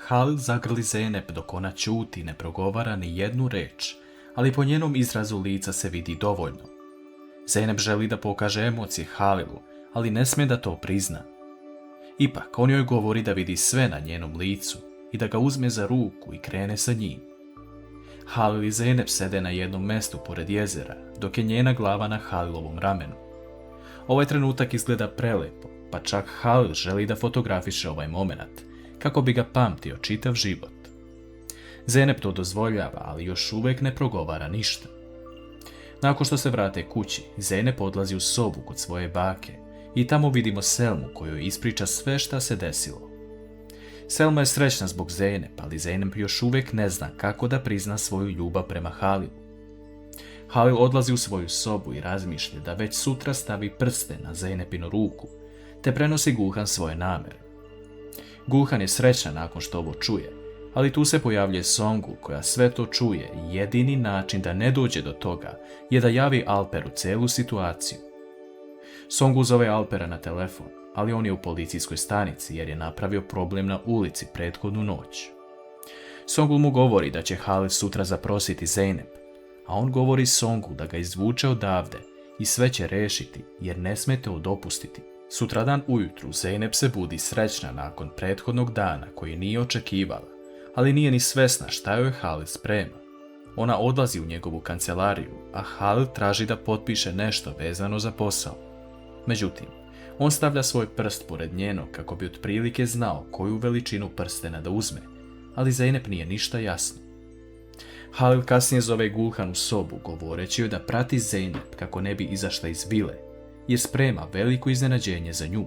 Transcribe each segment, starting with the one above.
Halil zagrli Zeynep dok ona ćuti i ne progovara ni jednu reč, ali po njenom izrazu lica se vidi dovoljno. Zeynep želi da pokaže emocije Halilu, ali ne smije da to prizna. Ipak, on joj govori da vidi sve na njenom licu i da ga uzme za ruku i krene sa njim. Halil i Zeynep sede na jednom mjestu pored jezera, dok je njena glava na Halilovom ramenu. Ovaj trenutak izgleda prelepo, pa čak Halil želi da fotografiše ovaj moment, kako bi ga pamtio čitav život. Zeynep to dozvoljava, ali još uvijek ne progovara ništa. Nakon što se vrate kući, Zeynep odlazi u sobu kod svoje bake i tamo vidimo Selmu kojoj ispriča sve šta se desilo. Selma je srećna zbog Zeynep, ali Zeynep još uvijek ne zna kako da prizna svoju ljubav prema Halilu. Halil odlazi u svoju sobu i razmišlja da već sutra stavi prsten na Zeynepinu ruku, te prenosi Gulhan svoje namere. Gulhan je srećna nakon što ovo čuje, ali tu se pojavljuje Songul koja sve to čuje i jedini način da ne dođe do toga je da javi Alperu celu situaciju. Songul zove Alpera na telefon, ali on je u policijskoj stanici jer je napravio problem na ulici prethodnu noć. Songul mu govori da će Halil sutra zaprositi Zeynep, a on govori Songul da ga izvuče odavde i sve će rešiti jer ne smije to dopustiti. Sutradan ujutru Zeynep se budi srećna nakon prethodnog dana koji nije očekivala, ali nije ni svesna šta joj Halil sprema. Ona odlazi u njegovu kancelariju, a Halil traži da potpiše nešto vezano za posao. Međutim, on stavlja svoj prst pored njenog kako bi otprilike znao koju veličinu prstena da uzme, ali Zeynep nije ništa jasno. Halil kasnije zove Gulhan u sobu govoreći joj da prati Zeynep kako ne bi izašla iz vile, jer sprema veliko iznenađenje za nju.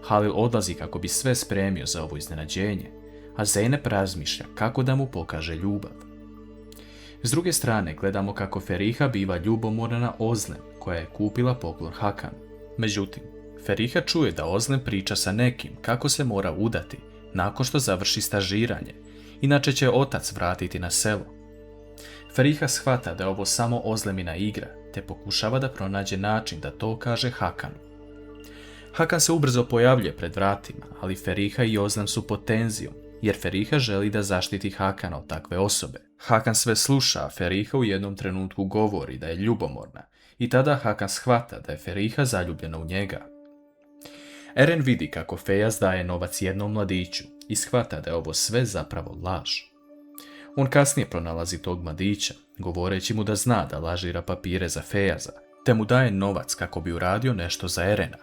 Halil odlazi kako bi sve spremio za ovo iznenađenje, a Zeynep razmišlja kako da mu pokaže ljubav. S druge strane gledamo kako Feriha biva ljubomorna na Ozlem koja je kupila poklon Hakanu. Međutim, Feriha čuje da Ozlem priča sa nekim kako se mora udati nakon što završi stažiranje, inače će otac vratiti na selo. Feriha shvata da je ovo samo Ozlemina igra, te pokušava da pronađe način da to kaže Hakanu. Hakan se ubrzo pojavljuje pred vratima, ali Feriha i Ozlem su pod tenzijom, jer Feriha želi da zaštiti Hakana od takve osobe. Hakan sve sluša, a Feriha u jednom trenutku govori da je ljubomorna i tada Hakan shvata da je Feriha zaljubljena u njega. Eren vidi kako Fejaz daje novac jednom mladiću i shvata da je ovo sve zapravo laž. On kasnije pronalazi tog mladića, govoreći mu da zna da lažira papire za Fejaza, te mu daje novac kako bi uradio nešto za Erena.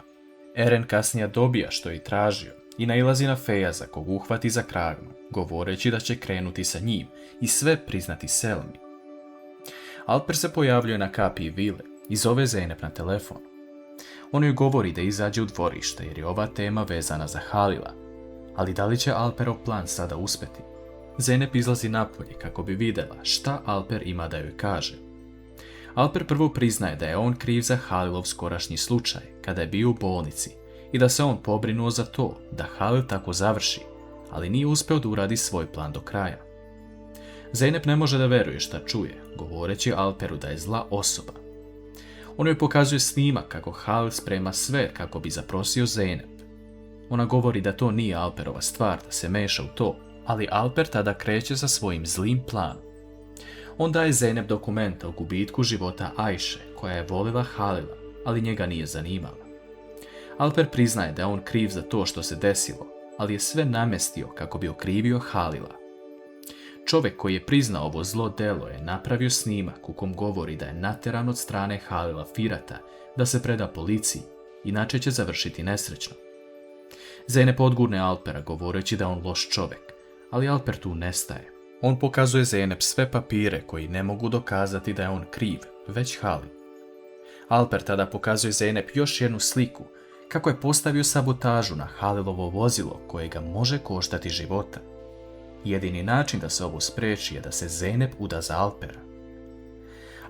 Eren kasnije dobija što je i tražio i nailazi na Fejaza kog uhvati za kragnu, govoreći da će krenuti sa njim i sve priznati Selmi. Alper se pojavljuje na kapiji vile i zove Zeynep na telefon. On joj govori da izađe u dvorište jer je ova tema vezana za Halila, ali da li će Alperov plan sada uspjeti? Zeynep izlazi napolje kako bi vidjela šta Alper ima da joj kaže. Alper prvo priznaje da je on kriv za Halilov skorašnji slučaj kada je bio u bolnici i da se on pobrinuo za to da Halil tako završi, ali nije uspio da uradi svoj plan do kraja. Zeynep ne može da veruje šta čuje, govoreći Alperu da je zla osoba. On joj pokazuje snimak kako Halil sprema sve kako bi zaprosio Zeynep. Ona govori da to nije Alperova stvar da se meša u to, ali Alper tada kreće sa svojim zlim planom. On daje Zeynep dokumenta o gubitku života Ajše, koja je volila Halila, ali njega nije zanimala. Alper priznaje da je on kriv za to što se desilo, ali je sve namestio kako bi okrivio Halila. Čovjek koji je priznao ovo zlo delo je napravio snimak u kom govori da je nateran od strane Halila Firata da se preda policiji, inače će završiti nesrećno. Zeynep odgurne Alpera govoreći da je on loš čovjek, ali Alper tu nestaje. On pokazuje Zeynep sve papire koji ne mogu dokazati da je on kriv, već Halil. Alper tada pokazuje Zeynep još jednu sliku kako je postavio sabotažu na Halilovo vozilo koje ga može koštati života. Jedini način da se ovo spreči je da se Zeynep uda za Alpera.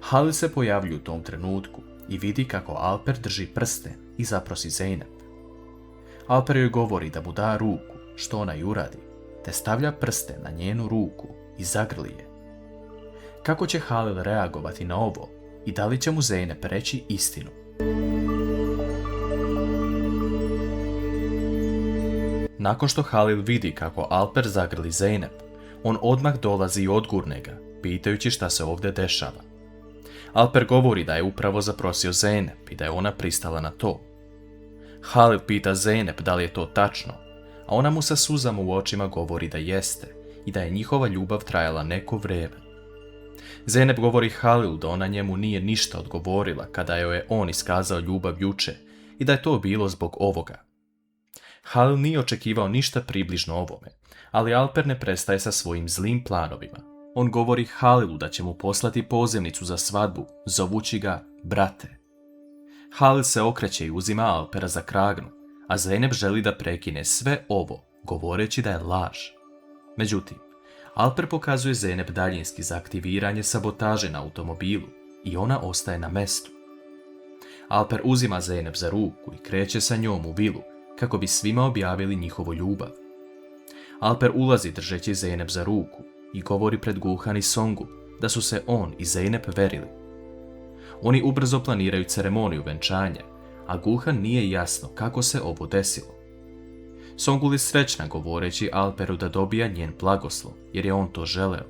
Halil se pojavljuje u tom trenutku i vidi kako Alper drži prsten i zaprosi Zeynep. Alper joj govori da mu da ruku, što ona i uradi, te stavlja prsten na njenu ruku i zagrli je. Kako će Halil reagovati na ovo i da li će mu Zeynep reći istinu? Nakon što Halil vidi kako Alper zagrli Zeynep, on odmah dolazi i odgurne ga, pitajući šta se ovdje dešava. Alper govori da je upravo zaprosio Zeynep i da je ona pristala na to. Halil pita Zeynep da li je to tačno, a ona mu sa suzama u očima govori da jeste i da je njihova ljubav trajala neko vrijeme. Zeynep govori Halilu da ona njemu nije ništa odgovorila kada joj je on iskazao ljubav juče i da je to bilo zbog ovoga. Halil nije očekivao ništa približno ovome, ali Alper ne prestaje sa svojim zlim planovima. On govori Halilu da će mu poslati pozivnicu za svadbu, zovući ga brate. Halil se okreće i uzima Alpera za kragnu, a Zeynep želi da prekine sve ovo, govoreći da je laž. Međutim, Alper pokazuje Zeynep daljinski za aktiviranje sabotaže na automobilu i ona ostaje na mestu. Alper uzima Zeynep za ruku i kreće sa njom u vilu kako bi svima objavili njihovu ljubav. Alper ulazi držeći Zeynep za ruku i govori pred Gulhan i Songu da su se on i Zeynep verili. Oni ubrzo planiraju ceremoniju venčanja, a Gulhan nije jasno kako se ovo desilo. Songul je srećna govoreći Alperu da dobija njen blagoslov, jer je on to želeo.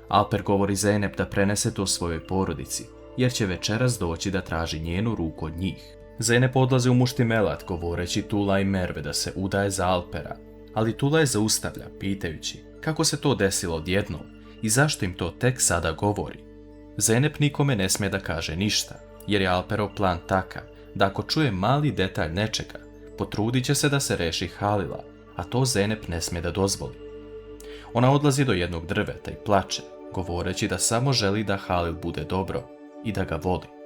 Alper govori Zeynep da prenese to svojoj porodici, jer će večeras doći da traži njenu ruku od njih. Zeynep odlazi u Muštimelat govoreći Tula i Merve da se udaje za Alpera, ali Tula je zaustavlja pitajući kako se to desilo odjednom i zašto im to tek sada govori. Zeynep nikome ne smije da kaže ništa, jer je Alperov plan takav da ako čuje mali detalj nečega, potrudit će se da se reši Halila, a to Zeynep ne smije da dozvoli. Ona odlazi do jednog drveta i plače, govoreći da samo želi da Halil bude dobro i da ga voli.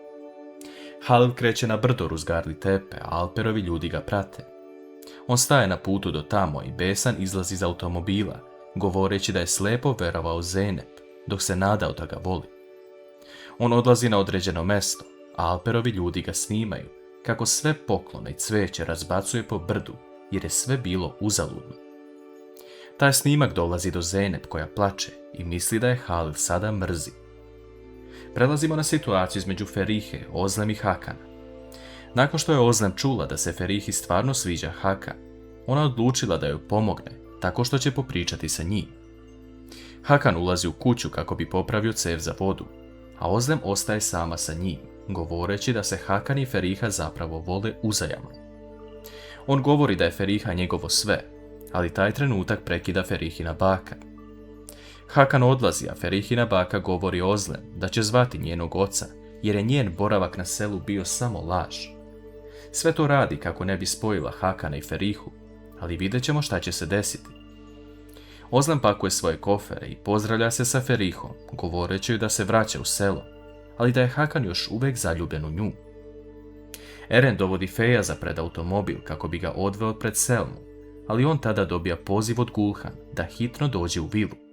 Halil kreće na brdo Ruzgarli tepe, a Alperovi ljudi ga prate. On staje na putu do tamo i besan izlazi iz automobila, govoreći da je slepo verovao Zeynep, dok se nadao da ga voli. On odlazi na određeno mesto, a Alperovi ljudi ga snimaju, kako sve poklone i cveće razbacuje po brdu, jer je sve bilo uzaludno. Taj snimak dolazi do Zeynep koja plače i misli da je Halil sada mrzi. Prelazimo na situaciju između Ferihe, Ozlem i Hakana. Nakon što je Ozlem čula da se Ferihi stvarno sviđa Hakan, ona odlučila da joj pomogne, tako što će popričati sa njim. Hakan ulazi u kuću kako bi popravio cev za vodu, a Ozlem ostaje sama sa njim, govoreći da se Hakan i Feriha zapravo vole uzajamno. On govori da je Feriha njegovo sve, ali taj trenutak prekida Ferihina baka. Hakan odlazi, a Ferihina baka govori Ozlem da će zvati njenog oca, jer je njen boravak na selu bio samo laž. Sve to radi kako ne bi spojila Hakana i Ferihu, ali vidjet ćemo šta će se desiti. Ozlem pakuje svoje kofere i pozdravlja se sa Ferihom, govoreći joj da se vraća u selo, ali da je Hakan još uvijek zaljubljen u nju. Eren dovodi Fejaza pred automobil kako bi ga odveo pred Selmu, ali on tada dobija poziv od Gulhan da hitno dođe u vilu.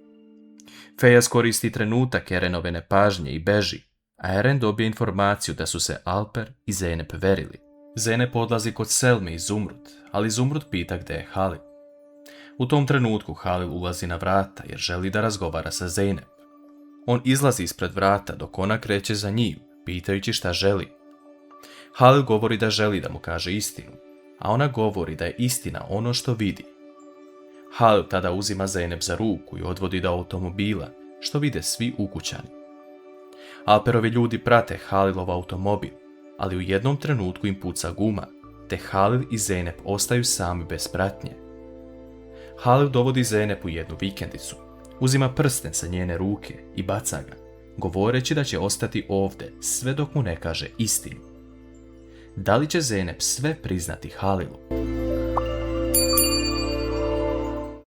Fejaz koristi trenutak Erenove nepažnje i beži, a Eren dobije informaciju da su se Alper i Zeynep verili. Zeynep odlazi kod Selme i Zumrud, ali Zumrud pita gdje je Halil. U tom trenutku Halil ulazi na vrata jer želi da razgovara sa Zeynep. On izlazi ispred vrata dok ona kreće za njim, pitajući šta želi. Halil govori da želi da mu kaže istinu, a ona govori da je istina ono što vidi. Halil tada uzima Zeynep za ruku i odvodi do automobila, što vide svi ukućani. Alperovi ljudi prate Halilov automobil, ali u jednom trenutku im puca guma, te Halil i Zeynep ostaju sami bez pratnje. Halil dovodi Zeynep u jednu vikendicu, uzima prsten sa njene ruke i baca ga, govoreći da će ostati ovdje sve dok mu ne kaže istinu. Da li će Zeynep sve priznati Halilu?